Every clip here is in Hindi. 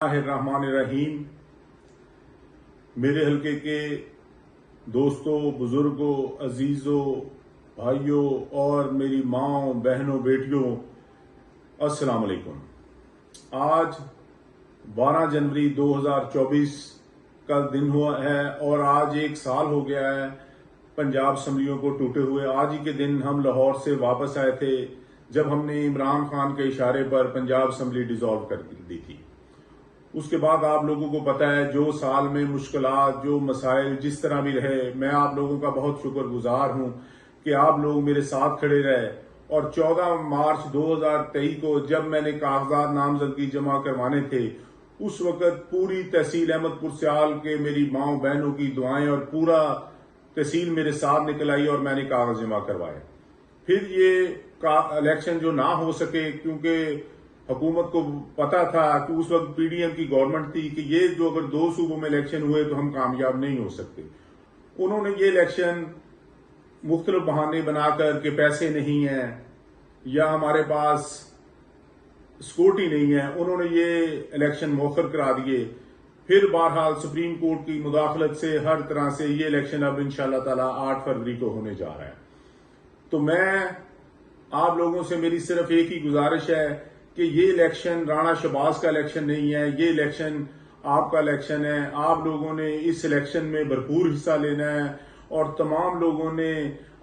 रहीम। मेरे हल्के के दोस्तों, बुजुर्गों, अजीजों, भाइयों और मेरी माओ, बहनों, बेटियों, अस्सलाम वालेकुम। आज 12 जनवरी 2024 का दिन हुआ है और आज एक साल हो गया है पंजाब असम्बलियों को टूटे हुए। आज ही के दिन हम लाहौर से वापस आए थे जब हमने इमरान खान के इशारे पर पंजाब असम्बली डिसॉल्व कर दी थी। उसके बाद आप लोगों को पता है जो साल में मुश्किलात, जो मसाइल जिस तरह भी रहे, मैं आप लोगों का बहुत शुक्रगुजार हूं कि आप लोग मेरे साथ खड़े रहे। और 14 मार्च 2023 को जब मैंने कागजात नामजदगी जमा करवाने थे, उस वक्त पूरी तहसील अहमदपुर सियाल के मेरी माओ बहनों की दुआएं और पूरा तहसील मेरे साथ निकल आई और मैंने कागज जमा करवाए। फिर ये इलेक्शन जो ना हो सके, क्योंकि हुकूमत को पता था कि उस वक्त पीडीएम की गवर्नमेंट थी कि ये जो अगर 2 सूबों में इलेक्शन हुए तो हम कामयाब नहीं हो सकते। उन्होंने ये इलेक्शन मुख्तलिफ बहाने बनाकर के पैसे नहीं है या हमारे पास सिक्योरिटी नहीं है, उन्होंने ये इलेक्शन मौखर करा दिए। फिर बहरहाल सुप्रीम कोर्ट की मुदाखलत से हर तरह से ये इलेक्शन अब इंशाअल्लाह ताला 8 फरवरी को होने जा रहा है। तो मैं आप लोगों से मेरी सिर्फ एक ही गुजारिश है कि ये इलेक्शन राणा शहबाज का इलेक्शन नहीं है, ये इलेक्शन आपका इलेक्शन है। आप लोगों ने इस इलेक्शन में भरपूर हिस्सा लेना है और तमाम लोगों ने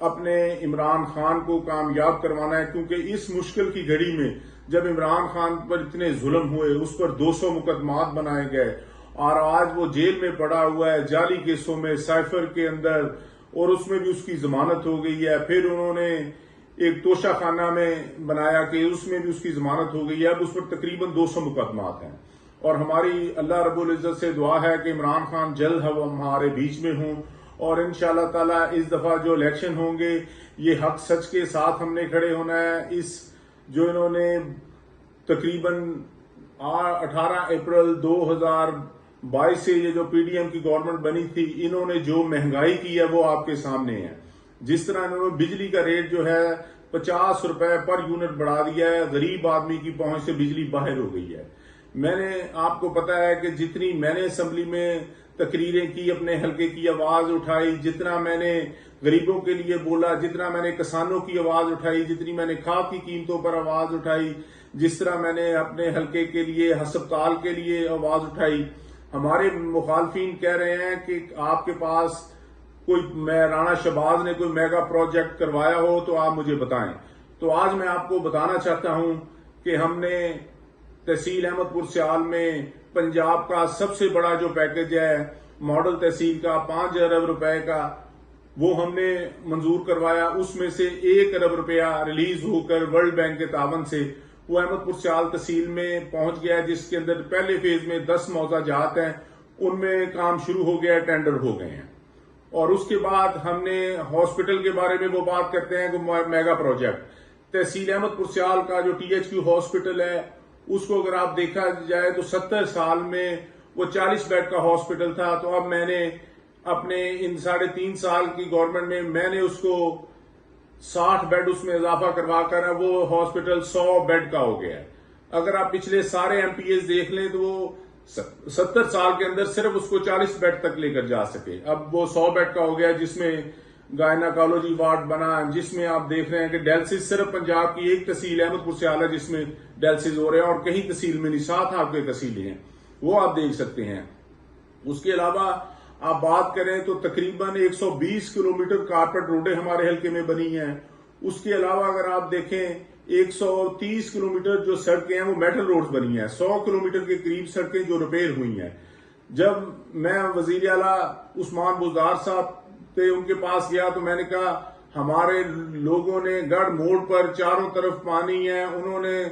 अपने इमरान खान को कामयाब करवाना है, क्योंकि इस मुश्किल की घड़ी में जब इमरान खान पर इतने जुल्म हुए, उस पर 200 मुकदमात बनाए गए और आज वो जेल में पड़ा हुआ है जाली केसों में, साइफर के अंदर, और उसमें भी उसकी जमानत हो गई है। फिर उन्होंने एक तोशा खाना में बनाया कि उसमें भी उसकी जमानत हो गई है। अब उस पर तकरीबन 200 मुकदमात हैं और हमारी अल्लाह रब्बुल इज्जत से दुआ है कि इमरान खान जल्द हमारे बीच में हों और इंशाअल्लाह ताला इस दफा जो इलेक्शन होंगे ये हक सच के साथ हमने खड़े होना है। इस जो इन्होंने तकरीबन 18 अप्रैल 2022 से ये जो पीडीएम की गवर्नमेंट बनी थी, इन्होंने जो महंगाई की है वो आपके सामने है। जिस तरह इन्होंने बिजली का रेट जो है 50 रुपए पर यूनिट बढ़ा दिया है, गरीब आदमी की पहुंच से बिजली बाहर हो गई है। मैंने आपको पता है कि जितनी मैंने असेंबली में तकरीरें की, अपने हल्के की आवाज उठाई, जितना मैंने गरीबों के लिए बोला, जितना मैंने किसानों की आवाज उठाई, जितनी मैंने खाद की कीमतों पर आवाज उठाई, जिस तरह मैंने अपने हल्के के लिए अस्पताल के लिए आवाज उठाई, हमारे मुखालफिन कह रहे हैं कि आपके पास कोई राणा शहबाज ने कोई मेगा प्रोजेक्ट करवाया हो तो आप मुझे बताएं। तो आज मैं आपको बताना चाहता हूं कि हमने तहसील अहमदपुर सियाल में पंजाब का सबसे बड़ा जो पैकेज है मॉडल तहसील का 5 अरब रुपए का, वो हमने मंजूर करवाया। उसमें से 1 अरब रुपया रिलीज होकर वर्ल्ड बैंक के तावन से वो अहमदपुर सियाल तहसील में पहुंच गया, जिसके अंदर पहले फेज में 10 मौजा जहात हैं, उनमें काम शुरू हो गया, टेंडर हो गए हैं। और उसके बाद हमने हॉस्पिटल के बारे में वो बात करते हैं कि मेगा प्रोजेक्ट तहसील अहमदपुर सियाल का जो THQ हॉस्पिटल है, उसको अगर आप देखा जाए तो 70 साल में वो 40 बेड का हॉस्पिटल था। तो अब मैंने अपने इन 3.5 साल की गवर्नमेंट में मैंने उसको 60 बेड उसमें इजाफा करवाकर वो हॉस्पिटल 100 बेड का हो गया है। अगर आप पिछले सारे MPs देख लें तो वो 70 साल के अंदर सिर्फ उसको 40 बेड तक लेकर जा सके, अब वो 100 बेड का हो गया, जिसमें गायनाकोलॉजी वार्ड बना, जिसमें आप देख रहे हैं कि डायलिसिस सिर्फ पंजाब की एक तहसील अहमदपुर सियाल है जिसमें डायलिसिस हो रहे हैं और कहीं तहसील में नहीं, 7 आपके तहसीलें हैं, वो आप देख सकते हैं। उसके अलावा आप बात करें तो तकरीबन 120 किलोमीटर कारपेट रोडें हमारे हल्के में बनी हैं। उसके अलावा अगर आप देखें 130 किलोमीटर जो सड़कें हैं वो मेटल रोड्स बनी हैं, 100 किलोमीटर के करीब सड़कें जो रिपेयर हुई हैं। जब मैं वजीर आला उस्मान बुज़दार साहब थे, उनके पास गया तो मैंने कहा हमारे लोगों ने गढ़ मोड़ पर चारों तरफ पानी है, उन्होंने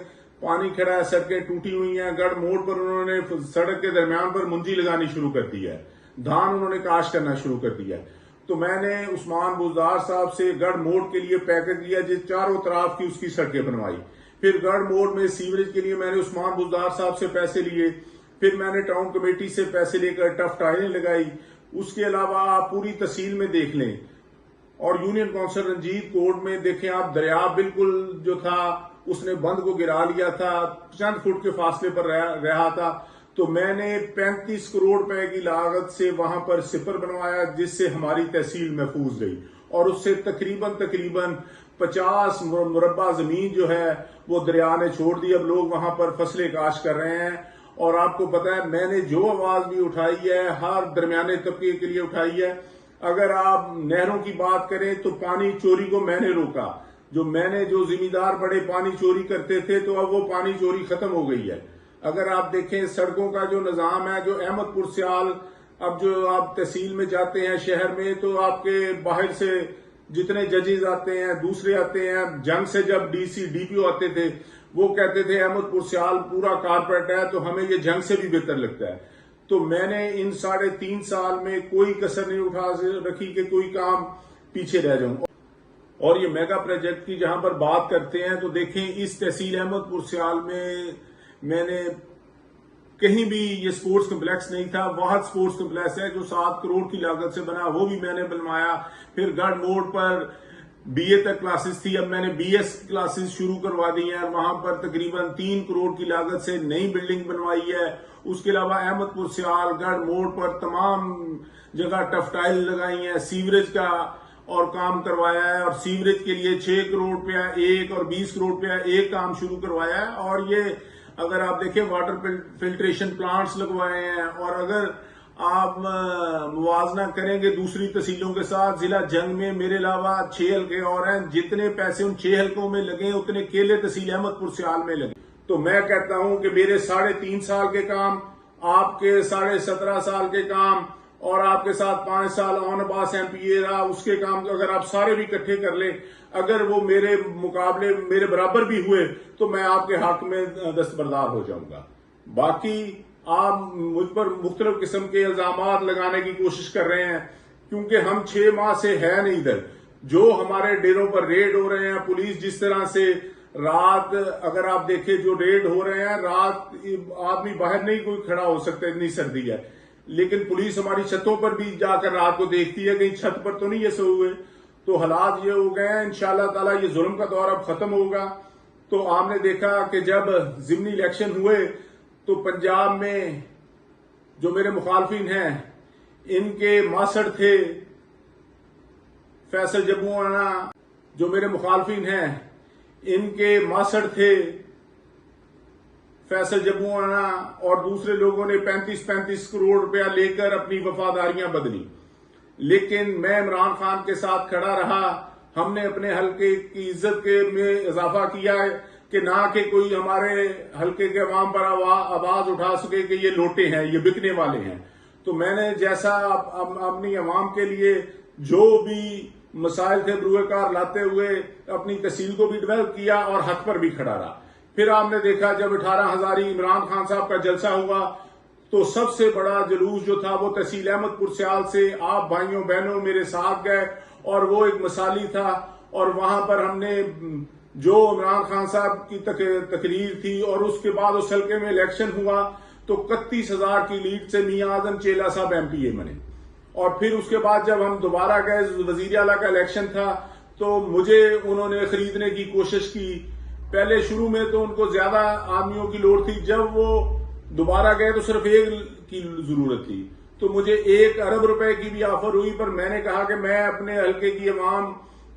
पानी खड़ा है, सड़कें टूटी हुई हैं, गढ़ मोड़ पर उन्होंने सड़क के दरमियान पर मुंजी लगानी शुरू कर दी है, धान उन्होंने काश करना शुरू कर दिया। तो मैंने उस्मान बुज़दार साहब से गढ़ मोड़ के लिए पैकेज लिया, जिस चारों तरफ की उसकी सड़कें बनवाई। फिर गढ़ मोड़ में सीवरेज के लिए मैंने उस्मान बुज़दार साहब से पैसे लिए। फिर मैंने टाउन कमेटी से पैसे लेकर टफ टाइलें लगाई। उसके अलावा आप पूरी तहसील में देख लें और यूनियन काउंसिल रंजीत कोर्ट में देखें आप, दरिया बिल्कुल जो था उसने बंद को गिरा लिया था, चंद फुट के फासले पर रहा था। तो मैंने 35 करोड़ रुपए की लागत से वहां पर सिपर बनवाया, जिससे हमारी तहसील महफूज रही। और उससे तकरीबन 50 मुरब्बा जमीन जो है वो दरिया ने छोड़ दी। अब लोग वहां पर फसलें काश कर रहे हैं। और आपको पता है, मैंने जो आवाज भी उठाई है हर दरमियाने तबके के लिए उठाई है। अगर आप नहरों की बात करें तो पानी चोरी को मैंने रोका। जो जिम्मेदार बड़े पानी चोरी करते थे, तो अब वो पानी चोरी खत्म हो गई है। अगर आप देखें सड़कों का जो निजाम है, जो अहमदपुर सियाल, अब जो आप तहसील में जाते हैं शहर में, तो आपके बाहर से जितने जजेस आते हैं, दूसरे आते हैं। जंग से जब डीसी डीपीओ आते थे, वो कहते थे अहमदपुर सियाल पूरा कारपेट है, तो हमें ये जंग से भी बेहतर लगता है। तो मैंने इन 3.5 साल में कोई कसर नहीं उठा रखी कि कोई काम पीछे रह जाऊं। और ये मेगा प्रोजेक्ट की जहां पर बात करते हैं, तो देखें इस तहसील अहमदपुर सियाल में मैंने कहीं भी ये स्पोर्ट्स कम्प्लेक्स नहीं था। वाहद स्पोर्ट्स कम्प्लेक्स है जो 7 करोड़ की लागत से बना, वो भी मैंने बनवाया। फिर गढ़ मोड़ पर बीए तक क्लासेस थी, अब मैंने बीएस क्लासेस शुरू करवा दी हैं। वहां पर तकरीबन 3 करोड़ की लागत से नई बिल्डिंग बनवाई है। उसके अलावा अहमदपुर सियाल गढ़ मोड़ पर तमाम जगह टफटाइल लगाई है, सीवरेज का और काम करवाया है। और सीवरेज के लिए 6 करोड़ रुपया एक और 20 करोड़ रुपया एक काम शुरू करवाया है। और ये अगर आप देखें वाटर फिल्ट्रेशन प्लांट्स लगवाए हैं। और अगर आप मुवाजना करेंगे दूसरी तहसीलों के साथ, जिला जंग में मेरे अलावा 6 हल्के और हैं। जितने पैसे उन 6 हल्कों में लगे, उतने केले तहसील अहमदपुर सियाल में लगे। तो मैं कहता हूं कि मेरे 3.5 साल के काम, आपके 17.5 साल के काम, और आपके साथ 5 साल ऑन पास एमपीए रहा, उसके काम अगर आप सारे भी इकट्ठे कर ले, अगर वो मेरे मुकाबले मेरे बराबर भी हुए, तो मैं आपके हक में दस्तबरदार हो जाऊंगा। बाकी आप मुझ पर मुख्तलिफ किस्म के इल्जामात लगाने की कोशिश कर रहे हैं, क्योंकि हम 6 माह से है नहीं इधर। जो हमारे डेरों पर रेड हो रहे हैं, पुलिस जिस तरह से रात, अगर आप देखें जो रेड हो रहे हैं, रात आदमी बाहर नहीं कोई खड़ा हो सकता, इतनी सर्दी है। लेकिन पुलिस हमारी छतों पर भी जाकर रात को देखती है, कहीं छत पर तो नहीं ये सो हुए। तो हालात ये हो गए हैं। इंशाअल्लाह ताला ये जुल्म का दौर अब खत्म होगा। तो आपने देखा कि जब जिमनी इलेक्शन हुए, तो पंजाब में जो मेरे मुखालफिन हैं, इनके मासड़ थे फैसल जब्बूआना, जो मेरे मुखालफिन हैं इनके मासड़ थे फैसल जब्बूआना, और दूसरे लोगों ने 35 करोड़ रुपया लेकर अपनी वफादारियां बदली। लेकिन मैं इमरान खान के साथ खड़ा रहा। हमने अपने हल्के की इज्जत के में इजाफा किया है कि ना कि कोई हमारे हल्के के अवाम पर आवाज उठा सके कि ये लोटे हैं, ये बिकने वाले हैं। तो मैंने जैसा अपनी अवाम के लिए जो भी मसाइल थे बरूएकार लाते हुए अपनी तहसील को भी डेवलप किया और हक पर भी खड़ा रहा। फिर आपने देखा जब 18 हजारी इमरान खान साहब का जलसा हुआ, तो सबसे बड़ा जुलूस जो था वो तहसील अहमदपुर सियाल से आप भाइयों बहनों मेरे साथ गए, और वो एक मिसाली था। और वहां पर हमने जो इमरान खान साहब की तकरीर थी, और उसके बाद उस हल्के में इलेक्शन हुआ, तो 31,000 की लीड से मियां आजम चेला साहब एमपीए बने। और फिर उसके बाद जब हम दोबारा गए, वजीर आला का इलेक्शन था, तो मुझे उन्होंने खरीदने की कोशिश की। पहले शुरू में तो उनको ज्यादा आदमियों की लोड़ थी, जब वो दोबारा गए तो सिर्फ एक की जरूरत थी। तो मुझे 1 अरब रुपए की भी ऑफर हुई, पर मैंने कहा कि मैं अपने हल्के की अवाम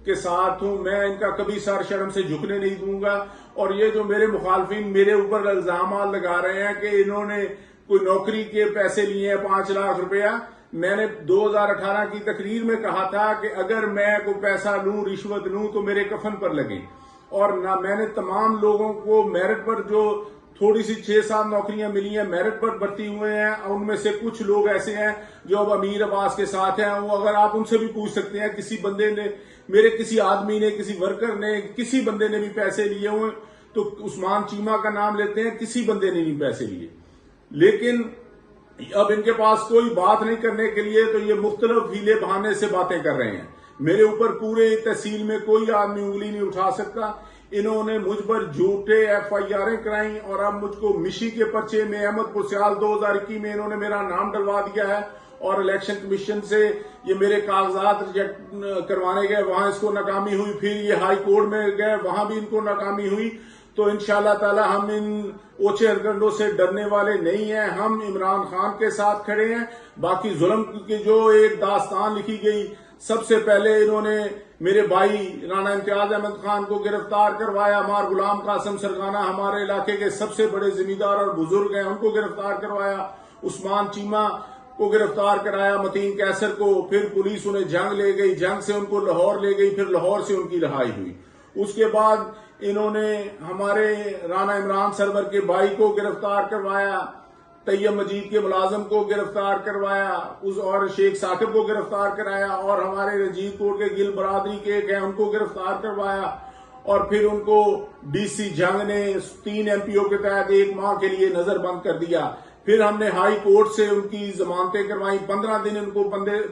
के साथ हूं, मैं इनका कभी सर शर्म से झुकने नहीं दूंगा। और ये जो मेरे मुखालफिन मेरे ऊपर इल्जाम लगा रहे हैं कि इन्होंने कोई नौकरी के पैसे लिए हैं 5 लाख रुपया, मैंने 2018 की तकरीर में कहा था कि अगर मैं कोई पैसा लूं, रिश्वत लूं, तो मेरे कफन पर लगे। और ना मैंने तमाम लोगों को मेरिट पर, जो थोड़ी सी 6-7 नौकरियां मिली हैं, मेरिट पर भर्ती हुए हैं। उनमें से कुछ लोग ऐसे हैं जो अब अमीर अब्बास के साथ हैं। वो अगर आप उनसे भी पूछ सकते हैं, किसी बंदे ने, मेरे किसी आदमी ने, किसी वर्कर ने, किसी बंदे ने भी पैसे लिए हुए, तो उस्मान चीमा का नाम लेते हैं, किसी बंदे ने नहीं पैसे लिए। लेकिन अब इनके पास कोई बात नहीं करने के लिए, तो ये मुख्तलिफ हीले बहाने से बातें कर रहे हैं। मेरे ऊपर पूरे तहसील में कोई आदमी उंगली नहीं उठा सकता। इन्होंने मुझ पर झूठे FIR कराई, और अब मुझको मिशी के पर्चे में अहमदपुर सियाल 2021 में इन्होंने मेरा नाम डलवा दिया है। और इलेक्शन कमीशन से ये मेरे कागजात रिजेक्ट करवाने गए, वहां इसको नाकामी हुई। फिर ये हाई कोर्ट में गए, वहां भी इनको नाकामी हुई। तो इंशाअल्लाह ताला हम इन ओछे हरकंडों से डरने वाले नहीं हैं। हम इमरान खान के साथ खड़े हैं। बाकी जुल्म की जो एक दास्तान लिखी गई, सबसे पहले इन्होंने मेरे भाई राणा इम्तियाज अहमद खान को गिरफ्तार करवाया, मार गुलाम कासिम सरगाना हमारे इलाके के सबसे बड़े जिम्मेदार और बुजुर्ग हैं, उनको गिरफ्तार करवाया, उस्मान चीमा को गिरफ्तार कराया, मतीन कैसर को, फिर पुलिस उन्हें जंग ले गई, जंग से उनको लाहौर ले गई, फिर लाहौर से उनकी रिहाई हुई। उसके बाद इन्होंने हमारे राणा इमरान सरवर के भाई को गिरफ्तार करवाया, तैयब मजीद के मुलाजम को गिरफ्तार करवाया, और शेख साकिब को गिरफ्तार कराया, और हमारे रंजीत कोट के गिल बरादरी के एक हैं उनको गिरफ्तार करवाया, और फिर उनको डीसी जंग ने 3 MPO के तहत 1 माह के लिए नजरबंद कर दिया। फिर हमने हाई कोर्ट से उनकी जमानतें करवाई, 15 दिन उनको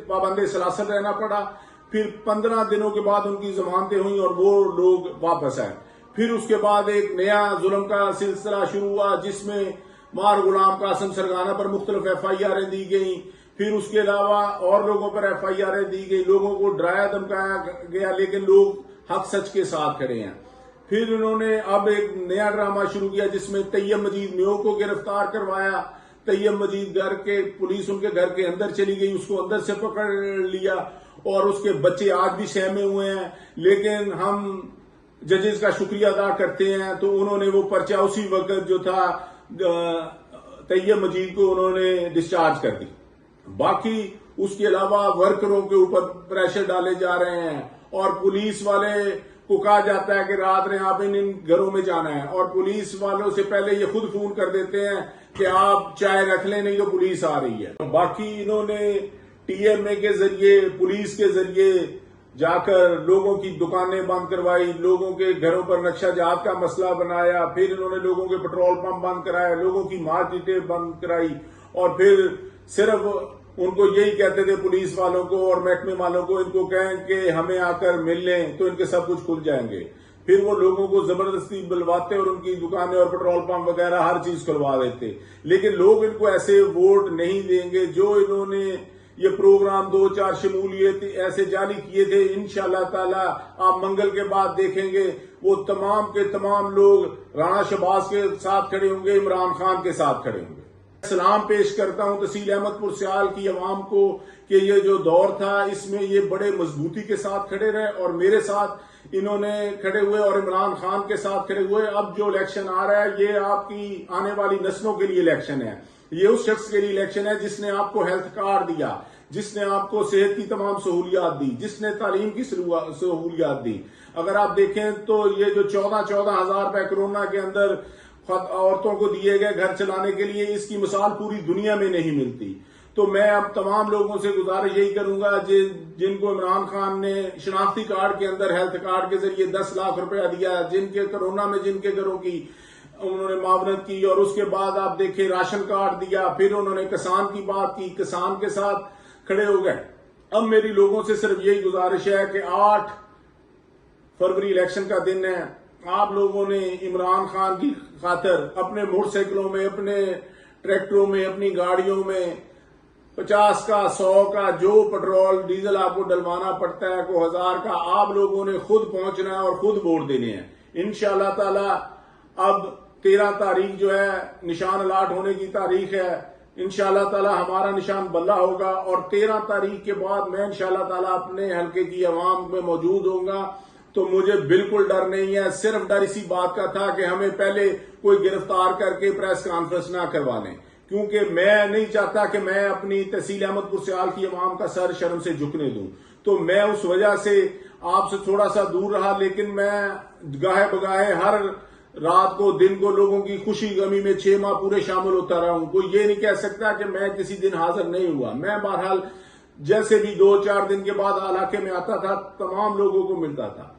पाबंदे सलासत रहना पड़ा। फिर 15 दिनों के बाद उनकी जमानतें हुई और वो लोग वापस आए। फिर उसके बाद एक नया जुल्म का सिलसिला शुरू हुआ, जिसमें मार गुलाम कासिम सरगाना पर मुख्तलिफ FIR दी गई, फिर उसके अलावा और लोगों पर FIR दी गई, लोगों को डराया धमकाया गया, लेकिन लोग हक सच के साथ खड़े हैं। फिर इन्होंने अब एक नया ड्रामा शुरू किया, जिसमें तैयब मजीद म्यो को गिरफ्तार करवाया। तैयब मजीद पुलिस उनके घर के अंदर चली गई, उसको अंदर से पकड़ लिया, और उसके बच्चे आज भी सहमे हुए हैं। लेकिन हम जजेस का शुक्रिया अदा करते हैं, तो उन्होंने वो पर्चा उसी वक्त जो था तैयब मजीद को उन्होंने डिस्चार्ज कर दी। बाकी उसके अलावा वर्करों के ऊपर प्रेशर डाले जा रहे हैं, और पुलिस वाले को कहा जाता है कि रात में आप इन घरों में जाना है, और पुलिस वालों से पहले ये खुद फोन कर देते हैं कि आप चाय रख लें, नहीं तो पुलिस आ रही है। बाकी इन्होंने TMA के जरिए, पुलिस के जरिए जाकर लोगों की दुकानें बंद करवाई, लोगों के घरों पर नक्शाजात का मसला बनाया, फिर इन्होंने लोगों के पेट्रोल पंप बंद कराया, लोगों की मार्केटें बंद कराई, और फिर सिर्फ उनको यही कहते थे पुलिस वालों को और महकमे वालों को, इनको कहें कि हमें आकर मिल लें तो इनके सब कुछ खुल जाएंगे। फिर वो लोगों को जबरदस्ती बुलवाते और उनकी दुकानें और पेट्रोल पंप वगैरह हर चीज खुलवा देते। लेकिन लोग इनको ऐसे वोट नहीं देंगे। जो इन्होंने ये प्रोग्राम 2-4 शमूलियत ऐसे जारी किए थे, इंशाअल्लाह ताला आप मंगल के बाद देखेंगे वो तमाम के तमाम लोग राणा शहबाज के साथ खड़े होंगे, इमरान खान के साथ खड़े होंगे। सलाम पेश करता हूं तहसील अहमदपुर सियाल की अवाम को कि ये जो दौर था, इसमें ये बड़े मजबूती के साथ खड़े रहे, और मेरे साथ इन्होंने खड़े हुए और इमरान खान के साथ खड़े हुए। अब जो इलेक्शन आ रहा है, ये आपकी आने वाली नस्लों के लिए इलेक्शन है। ये उस शख्स के लिए इलेक्शन है जिसने आपको हेल्थ कार्ड दिया, जिसने आपको सेहत की तमाम सहूलियात दी, जिसने तालीम की सहूलियात दी। अगर आप देखें तो ये जो 14 हजार रुपए कोरोना के अंदर औरतों को दिए गए घर चलाने के लिए, इसकी मिसाल पूरी दुनिया में नहीं मिलती। तो मैं अब तमाम लोगों से गुजारिश यही करूंगा जिनको इमरान खान ने शनाख्ती कार्ड के अंदर हेल्थ कार्ड के जरिए 10 लाख रुपया दिया, जिनके कोरोना में जिनके घरों की उन्होंने मावनत की, और उसके बाद आप देखें राशन कार्ड दिया, फिर उन्होंने किसान की बात की, किसान के साथ खड़े हो गए। अब मेरी लोगों से सिर्फ यही गुजारिश है कि 8 फरवरी इलेक्शन का दिन है, आप लोगों ने इमरान खान की खातिर अपने मोटरसाइकिलों में, अपने ट्रैक्टरों में, अपनी गाड़ियों में 50 का 100 का जो पेट्रोल डीजल आपको डलवाना पड़ता है, को 1000 का, आप लोगों ने खुद पहुंचना है और खुद वोट देने हैं। इंशाअल्लाह ताला अब 13 तारीख जो है निशान अलाट होने की तारीख है। इंशाअल्लाह ताला हमारा निशान बल्ला होगा, और 13 तारीख के बाद मैं इंशाअल्लाह ताला अपने हल्के की आवाम में मौजूद होऊंगा। तो मुझे बिल्कुल डर नहीं है। सिर्फ डर इसी बात का था कि हमें पहले कोई गिरफ्तार करके प्रेस कॉन्फ्रेंस ना करवा लें, क्योंकि मैं नहीं चाहता कि मैं अपनी तहसील अहमदपुर सियाल की आवाम का सर शर्म से झुकने दूं। तो मैं उस वजह से आपसे थोड़ा सा दूर रहा, लेकिन मैं गाहे बगाहे हर रात को दिन को लोगों की खुशी गमी में 6 माह पूरे शामिल होता रहा हूं। कोई ये नहीं कह सकता कि मैं किसी दिन हाजिर नहीं हुआ। मैं बहरहाल जैसे भी 2-4 दिन के बाद इलाके में आता था, तमाम लोगों को मिलता था।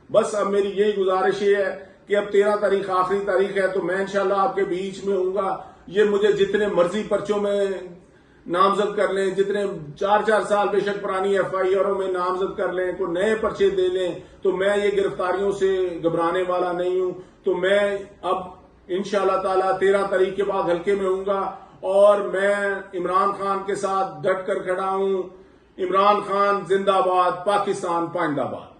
बस अब मेरी यही गुजारिश है कि अब 13 तारीख आखिरी तारीख है, तो मैं इंशाल्लाह आपके बीच में हूंगा। ये मुझे जितने मर्जी पर्चों में नामजद कर लें, जितने 4-4 साल बेशक पुरानी FIR में नामजद कर लें, कोई नए पर्चे दे लें, तो मैं ये गिरफ्तारियों से घबराने वाला नहीं हूं। तो मैं अब इंशाअल्लाह ताला 13 तारीख के बाद हल्के में हूंगा, और मैं इमरान खान के साथ डट कर खड़ा हूं। इमरान खान जिंदाबाद, पाकिस्तान पाइंदाबाद।